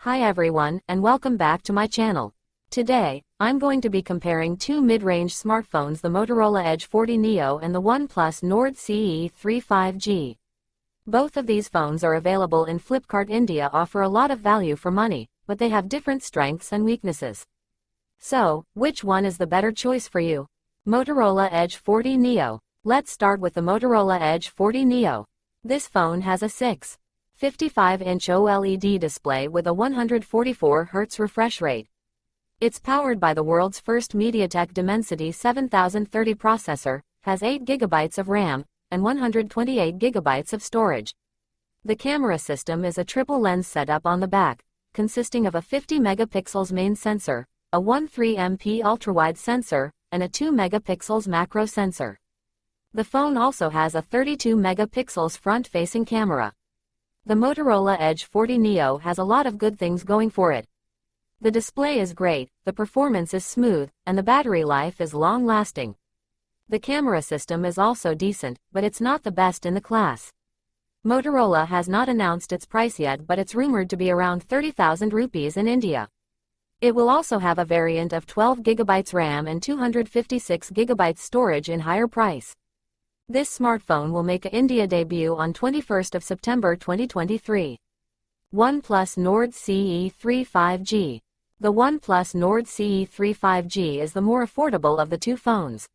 Hi everyone, and welcome back to my channel. Today, I'm going to be comparing two mid-range smartphones, the Motorola Edge 40 Neo and the One Plus Nord CE3 5G. Both of these phones are available in Flipkart India, offer a lot of value for money, but they have different strengths and weaknesses. So, which one is the better choice for you? Motorola Edge 40 Neo. Let's start with the Motorola Edge 40 Neo. This phone has a 6.55-inch OLED display with a 144 Hz refresh rate. It's powered by the world's first MediaTek Dimensity 7030 processor, has 8 GB of RAM, and 128 GB of storage. The camera system is a triple lens setup on the back, consisting of a 50 megapixels main sensor, a 13MP ultrawide sensor, and a 2 megapixels macro sensor. The phone also has a 32 megapixels front-facing camera. The Motorola Edge 40 Neo has a lot of good things going for it. The display is great, the performance is smooth, and the battery life is long-lasting. The camera system is also decent, but it's not the best in the class. Motorola has not announced its price yet, but it's rumored to be around 30,000 rupees in India. It will also have a variant of 12 GB RAM and 256 GB storage in higher price. This smartphone will make an India debut on 21st of September 2023. One Plus Nord CE3 5G. The One Plus Nord CE3 5G is the more affordable of the two phones.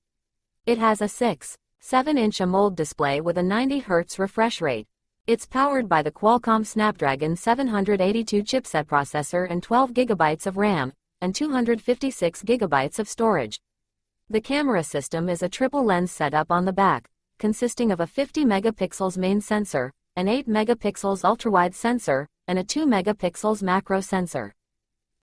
It has a 6.7-inch AMOLED display with a 90 Hz refresh rate. It's powered by the Qualcomm Snapdragon 782 chipset processor and 12 GB of RAM, and 256 GB of storage. The camera system is a triple lens setup on the back, consisting of a 50 megapixels main sensor, an 8 megapixels ultrawide sensor, and a 2 megapixels macro sensor.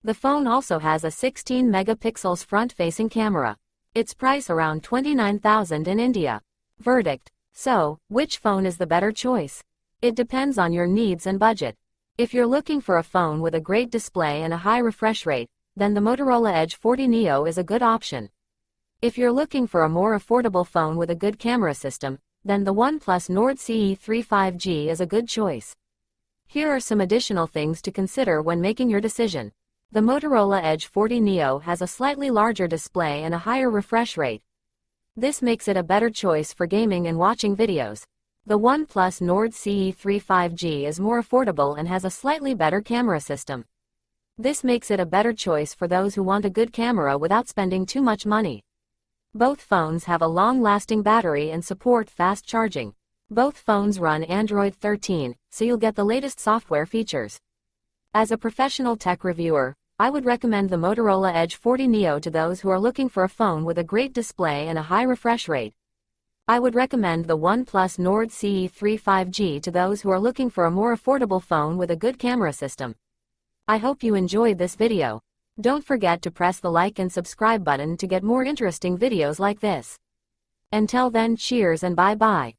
The phone also has a 16 megapixels front-facing camera. Its price around 29,000 in India. Verdict. So, which phone is the better choice? It depends on your needs and budget. If you're looking for a phone with a great display and a high refresh rate, then the Motorola Edge 40 Neo is a good option. If you're looking for a more affordable phone with a good camera system, then the One Plus Nord CE3 5G is a good choice. Here are some additional things to consider when making your decision. The Motorola Edge 40 Neo has a slightly larger display and a higher refresh rate. This makes it a better choice for gaming and watching videos. The One Plus Nord CE3 5G is more affordable and has a slightly better camera system. This makes it a better choice for those who want a good camera without spending too much money. Both phones have a long-lasting battery and support fast charging. Both phones run Android 13, so you'll get the latest software features. As a professional tech reviewer, I would recommend the Motorola Edge 40 Neo to those who are looking for a phone with a great display and a high refresh rate. I would recommend the One Plus Nord CE3 5G to those who are looking for a more affordable phone with a good camera system. I hope you enjoyed this video. Don't forget to press the like and subscribe button to get more interesting videos like this. Until then, cheers and bye-bye.